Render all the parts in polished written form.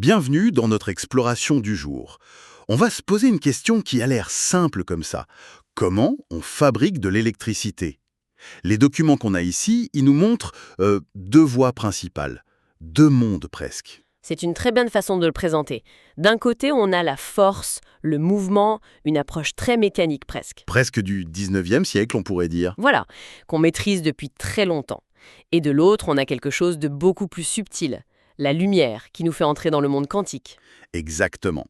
Bienvenue dans notre exploration du jour. On va se poser une question qui a l'air simple comme ça. Comment on fabrique de l'électricité? Les documents qu'on a ici, ils nous montrent deux voies principales, deux mondes presque. C'est une très bonne façon de le présenter. D'un côté, on a la force, le mouvement, une approche très mécanique presque. Presque du 19e siècle, on pourrait dire. Voilà, qu'on maîtrise depuis très longtemps. Et de l'autre, on a quelque chose de beaucoup plus subtil, la lumière, qui nous fait entrer dans le monde quantique. Exactement.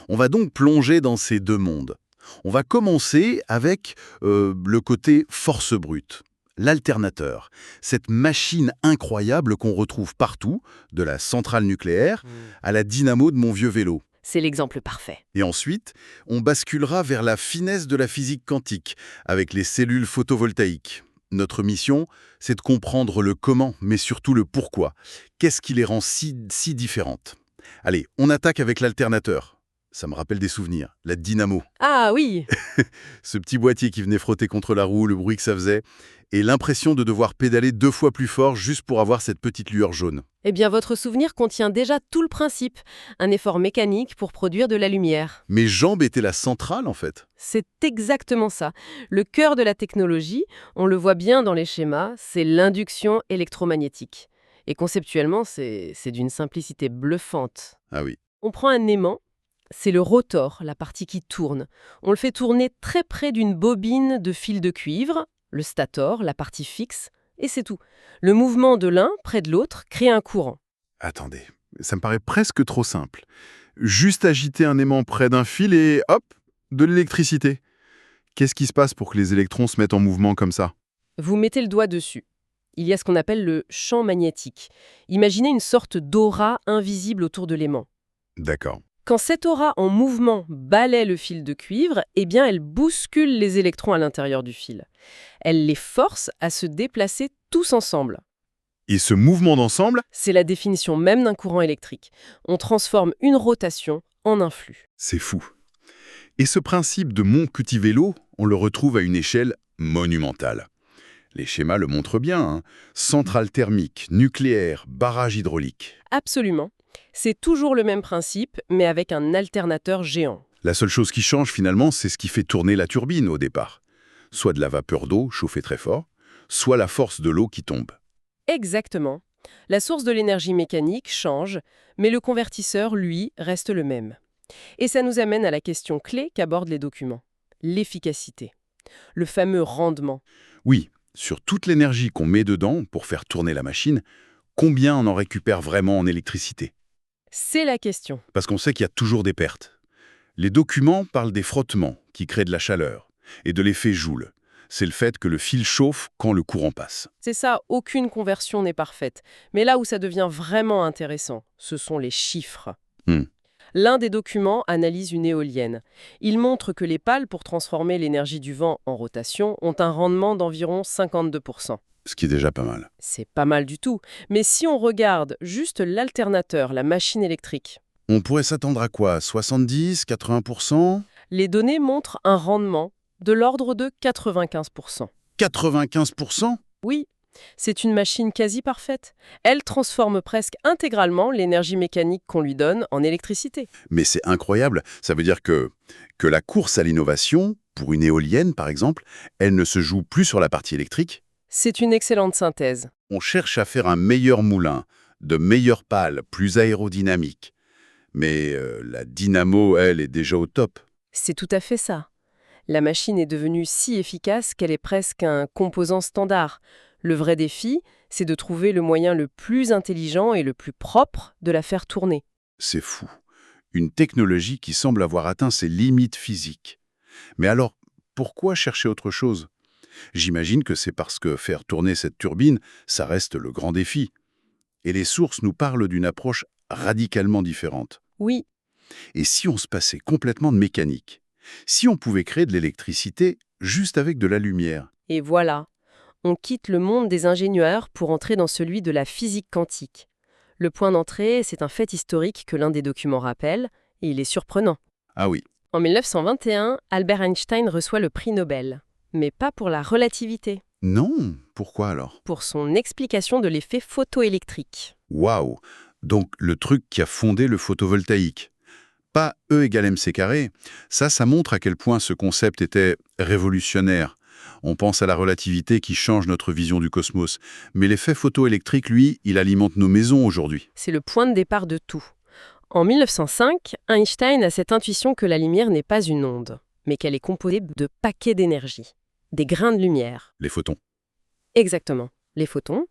On va donc plonger dans ces deux mondes. On va commencer avec le côté force brute, l'alternateur, cette machine incroyable qu'on retrouve partout, de la centrale nucléaire à la dynamo de mon vieux vélo. C'est l'exemple parfait. Et ensuite, on basculera vers la finesse de la physique quantique, avec les cellules photovoltaïques. Notre mission, c'est de comprendre le comment, mais surtout le pourquoi. Qu'est-ce qui les rend si différentes? Allez, on attaque avec l'alternateur. Ça me rappelle des souvenirs, la dynamo. Ah oui. Ce petit boîtier qui venait frotter contre la roue, le bruit que ça faisait, et l'impression de devoir pédaler 2 fois plus fort juste pour avoir cette petite lueur jaune. Eh bien, votre souvenir contient déjà tout le principe, un effort mécanique pour produire de la lumière. Mes jambes étaient la centrale, en fait. C'est exactement ça. Le cœur de la technologie, on le voit bien dans les schémas, c'est l'induction électromagnétique. Et conceptuellement, c'est d'une simplicité bluffante. Ah oui. On prend un aimant, c'est le rotor, la partie qui tourne. On le fait tourner très près d'une bobine de fil de cuivre, le stator, la partie fixe, et c'est tout. Le mouvement de l'un près de l'autre crée un courant. Attendez, ça me paraît presque trop simple. Juste agiter un aimant près d'un fil et hop, de l'électricité. Qu'est-ce qui se passe pour que les électrons se mettent en mouvement comme ça? Vous mettez le doigt dessus. Il y a ce qu'on appelle le champ magnétique. Imaginez une sorte d'aura invisible autour de l'aimant. D'accord. Quand cette aura en mouvement balaie le fil de cuivre, eh bien elle bouscule les électrons à l'intérieur du fil. Elle les force à se déplacer tous ensemble. Et ce mouvement d'ensemble, C'est la définition même d'un courant électrique. On transforme une rotation en un flux. c'est fou. Et ce principe de mon petit vélo, on le retrouve à une échelle monumentale. Les schémas le montrent bien, hein. Centrale thermique, nucléaire, barrage hydraulique. Absolument. C'est toujours le même principe, mais avec un alternateur géant. La seule chose qui change finalement, c'est ce qui fait tourner la turbine au départ. Soit de la vapeur d'eau chauffée très fort, soit la force de l'eau qui tombe. Exactement. La source de l'énergie mécanique change, mais le convertisseur, lui, reste le même. Et ça nous amène à la question clé qu'abordent les documents. L'efficacité. Le fameux rendement. Oui, sur toute l'énergie qu'on met dedans pour faire tourner la machine, combien on en récupère vraiment en électricité? C'est la question. Parce qu'on sait qu'il y a toujours des pertes. Les documents parlent des frottements qui créent de la chaleur et de l'effet Joule. C'est le fait que le fil chauffe quand le courant passe. C'est ça, aucune conversion n'est parfaite. Mais là où ça devient vraiment intéressant, ce sont les chiffres. Hmm. L'un des documents analyse une éolienne. Il montre que les pales pour transformer l'énergie du vent en rotation ont un rendement d'environ 52%. Ce qui est déjà pas mal. C'est pas mal du tout. Mais si on regarde juste l'alternateur, la machine électrique, On pourrait s'attendre à quoi? 70, 80%? les données montrent un rendement de l'ordre de 95%. 95%? Oui, c'est une machine quasi parfaite. Elle transforme presque intégralement l'énergie mécanique qu'on lui donne en électricité. Mais c'est incroyable. Ça veut dire que la course à l'innovation, pour une éolienne par exemple, elle ne se joue plus sur la partie électrique. C'est une excellente synthèse. On cherche à faire un meilleur moulin, de meilleures pales, plus aérodynamiques. Mais la dynamo, elle, est déjà au top. C'est tout à fait ça. La machine est devenue si efficace qu'elle est presque un composant standard. Le vrai défi, c'est de trouver le moyen le plus intelligent et le plus propre de la faire tourner. C'est fou. Une technologie qui semble avoir atteint ses limites physiques. Mais alors, pourquoi chercher autre chose? J'imagine que c'est parce que faire tourner cette turbine, ça reste le grand défi. Et les sources nous parlent d'une approche radicalement différente. Oui, Et si on se passait complètement de mécanique? Si on pouvait créer de l'électricité juste avec de la lumière? et voilà. On quitte le monde des ingénieurs pour entrer dans celui de la physique quantique. Le point d'entrée, c'est un fait historique que l'un des documents rappelle, et il est surprenant. Ah oui, En 1921, Albert Einstein reçoit le prix Nobel. Mais pas pour la relativité, non, pourquoi alors? pour son explication de l'effet photoélectrique. Waouh! Donc le truc qui a fondé le photovoltaïque. Pas E égale mc carré, ça montre à quel point ce concept était révolutionnaire. On pense à la relativité qui change notre vision du cosmos. Mais l'effet photoélectrique, lui, il alimente nos maisons aujourd'hui. C'est le point de départ de tout. En 1905, Einstein a cette intuition que la lumière n'est pas une onde, mais qu'elle est composée de paquets d'énergie, des grains de lumière. Les photons. Exactement, les photons.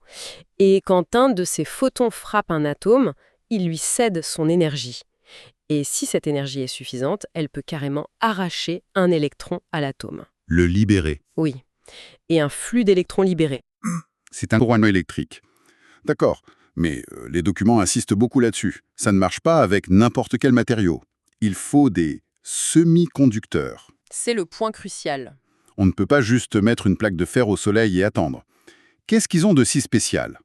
Et quand un de ces photons frappe un atome, il lui cède son énergie. Et si cette énergie est suffisante, elle peut carrément arracher un électron à l'atome. Le libérer. Oui. Et un flux d'électrons libérés. C'est un courant électrique. D'accord, mais les documents insistent beaucoup là-dessus. Ça ne marche pas avec n'importe quel matériau. Il faut des semi-conducteurs. C'est le point crucial. On ne peut pas juste mettre une plaque de fer au soleil et attendre. Qu'est-ce qu'ils ont de si spécial?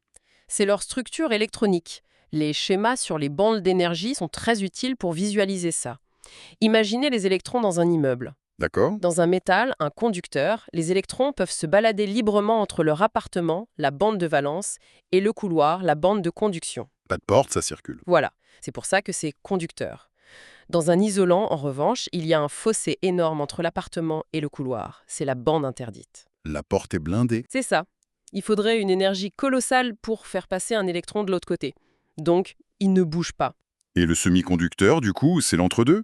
C'est leur structure électronique. Les schémas sur les bandes d'énergie sont très utiles pour visualiser ça. Imaginez les électrons dans un immeuble. D'accord. Dans un métal, un conducteur, les électrons peuvent se balader librement entre leur appartement, la bande de valence, et le couloir, la bande de conduction. Pas de porte, ça circule. Voilà, c'est pour ça que c'est conducteur. Dans un isolant, en revanche, il y a un fossé énorme entre l'appartement et le couloir. C'est la bande interdite. La porte est blindée. C'est ça. Il faudrait une énergie colossale pour faire passer un électron de l'autre côté. Donc, il ne bouge pas. Et le semi-conducteur, du coup, c'est l'entre-deux?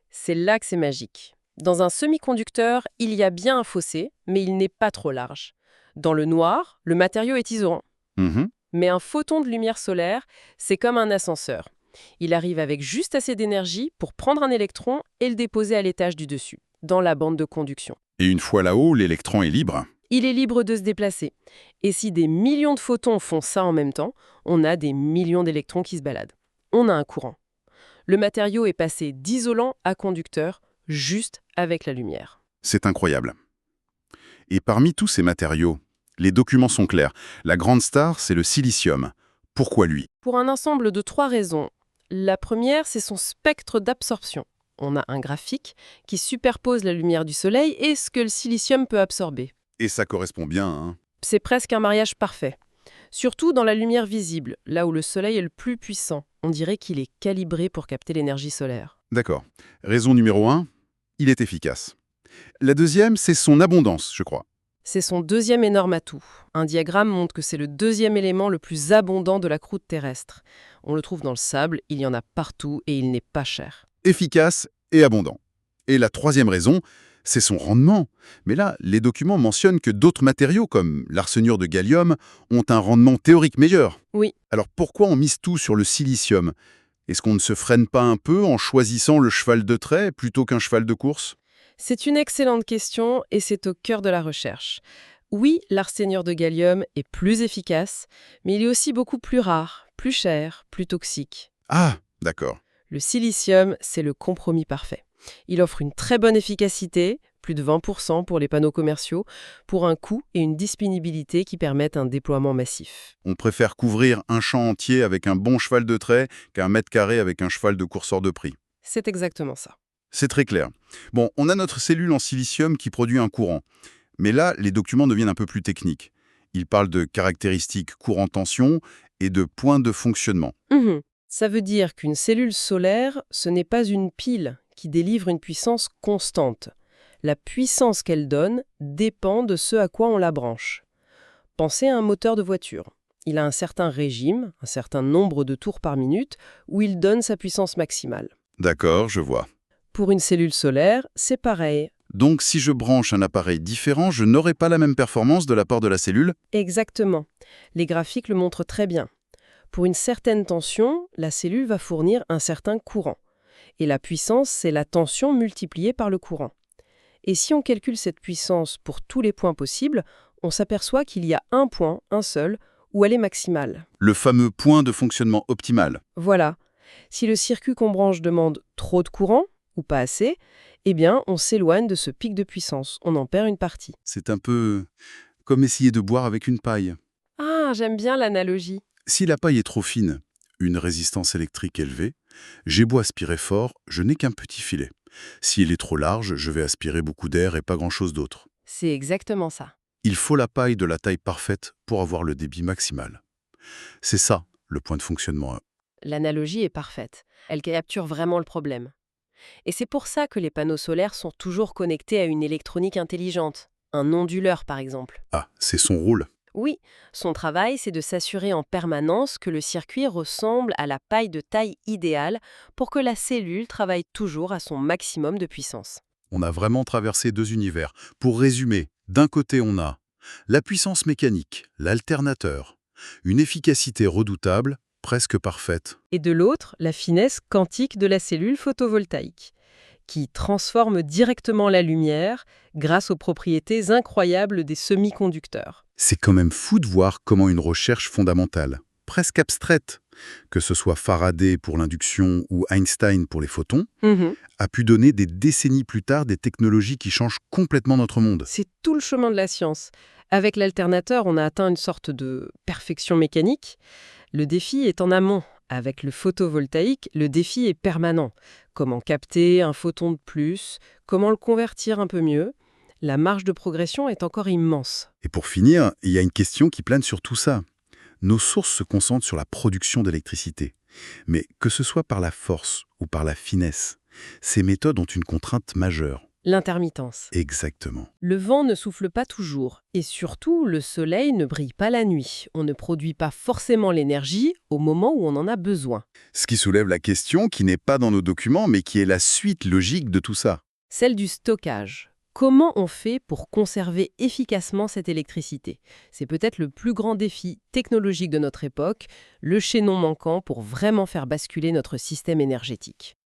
C'est là que c'est magique. Dans un semi-conducteur, il y a bien un fossé, mais il n'est pas trop large. Dans le noir, le matériau est isolant. Mhm. Mais un photon de lumière solaire, c'est comme un ascenseur. Il arrive avec juste assez d'énergie pour prendre un électron et le déposer à l'étage du dessus, dans la bande de conduction. Et une fois là-haut, l'électron est libre. Il est libre de se déplacer. Et si des millions de photons font ça en même temps, on a des millions d'électrons qui se baladent. On a un courant. Le matériau est passé d'isolant à conducteur, juste avec la lumière. C'est incroyable. Et parmi tous ces matériaux, les documents sont clairs. La grande star, c'est le silicium. Pourquoi lui? Pour un ensemble de 3 raisons. La première, c'est son spectre d'absorption. On a un graphique qui superpose la lumière du soleil et ce que le silicium peut absorber. Et ça correspond bien, hein? C'est presque un mariage parfait. Surtout dans la lumière visible, là où le soleil est le plus puissant. On dirait qu'il est calibré pour capter l'énergie solaire. D'accord. Raison numéro 1, il est efficace. La deuxième, c'est son abondance, je crois. C'est son deuxième énorme atout. Un diagramme montre que c'est le deuxième élément le plus abondant de la croûte terrestre. On le trouve dans le sable, il y en a partout et il n'est pas cher. Efficace et abondant. Et la troisième raison, c'est son rendement. Mais là, les documents mentionnent que d'autres matériaux, comme l'arsenure de gallium, ont un rendement théorique meilleur. Oui, Alors pourquoi on mise tout sur le silicium? Est-ce qu'on ne se freine pas un peu en choisissant le cheval de trait plutôt qu'un cheval de course? c'est une excellente question et c'est au cœur de la recherche. Oui, l'arsenure de gallium est plus efficace, mais il est aussi beaucoup plus rare, plus cher, plus toxique. Ah, d'accord. Le silicium, c'est le compromis parfait. Il offre une très bonne efficacité, plus de 20% pour les panneaux commerciaux, pour un coût et une disponibilité qui permettent un déploiement massif. On préfère couvrir un champ entier avec un bon cheval de trait qu'un mètre carré avec un cheval de course hors de prix. C'est exactement ça. C'est très clair. Bon, on a notre cellule en silicium qui produit un courant. Mais là, les documents deviennent un peu plus techniques. Ils parlent de caractéristiques courant-tension et de points de fonctionnement. Ça veut dire qu'une cellule solaire, ce n'est pas une pile qui délivre une puissance constante. La puissance qu'elle donne dépend de ce à quoi on la branche. Pensez à un moteur de voiture. Il a un certain régime, un certain nombre de tours par minute, où il donne sa puissance maximale. D'accord, je vois. Pour une cellule solaire, c'est pareil. Donc si je branche un appareil différent, je n'aurai pas la même performance de la part de la cellule? Exactement. Les graphiques le montrent très bien. Pour une certaine tension, la cellule va fournir un certain courant. Et la puissance, c'est la tension multipliée par le courant. Et si on calcule cette puissance pour tous les points possibles, on s'aperçoit qu'il y a un point, un seul, où elle est maximale. Le fameux point de fonctionnement optimal. Voilà. Si le circuit qu'on branche demande trop de courant, ou pas assez, eh bien, on s'éloigne de ce pic de puissance. On en perd une partie. C'est un peu comme essayer de boire avec une paille. Ah, j'aime bien l'analogie. Si la paille est trop fine, une résistance électrique élevée, j'ai beau aspirer fort, je n'ai qu'un petit filet. Si elle est trop large, je vais aspirer beaucoup d'air et pas grand-chose d'autre. C'est exactement ça. Il faut la paille de la taille parfaite pour avoir le débit maximal. C'est ça, le point de fonctionnement. l'analogie est parfaite. Elle capture vraiment le problème. Et c'est pour ça que les panneaux solaires sont toujours connectés à une électronique intelligente, un onduleur par exemple. Ah, c'est son rôle. Oui, son travail, c'est de s'assurer en permanence que le circuit ressemble à la paille de taille idéale pour que la cellule travaille toujours à son maximum de puissance. On a vraiment traversé deux univers. Pour résumer, d'un côté on a la puissance mécanique, l'alternateur, une efficacité redoutable, presque parfaite. Et de l'autre, la finesse quantique de la cellule photovoltaïque, qui transforme directement la lumière grâce aux propriétés incroyables des semi-conducteurs. C'est quand même fou de voir comment une recherche fondamentale, presque abstraite, que ce soit Faraday pour l'induction ou Einstein pour les photons, a pu donner des décennies plus tard des technologies qui changent complètement notre monde. C'est tout le chemin de la science. Avec l'alternateur, on a atteint une sorte de perfection mécanique. Le défi est en amont. Avec le photovoltaïque, le défi est permanent. Comment capter un photon de plus? Comment le convertir un peu mieux? La marge de progression est encore immense. Et pour finir, il y a une question qui plane sur tout ça. Nos sources se concentrent sur la production d'électricité. Mais que ce soit par la force ou par la finesse, ces méthodes ont une contrainte majeure. L'intermittence. Exactement. Le vent ne souffle pas toujours. Et surtout, le soleil ne brille pas la nuit. On ne produit pas forcément l'énergie au moment où on en a besoin. Ce qui soulève la question qui n'est pas dans nos documents, mais qui est la suite logique de tout ça. Celle du stockage. Comment on fait pour conserver efficacement cette électricité? C'est peut-être le plus grand défi technologique de notre époque, le chaînon manquant pour vraiment faire basculer notre système énergétique.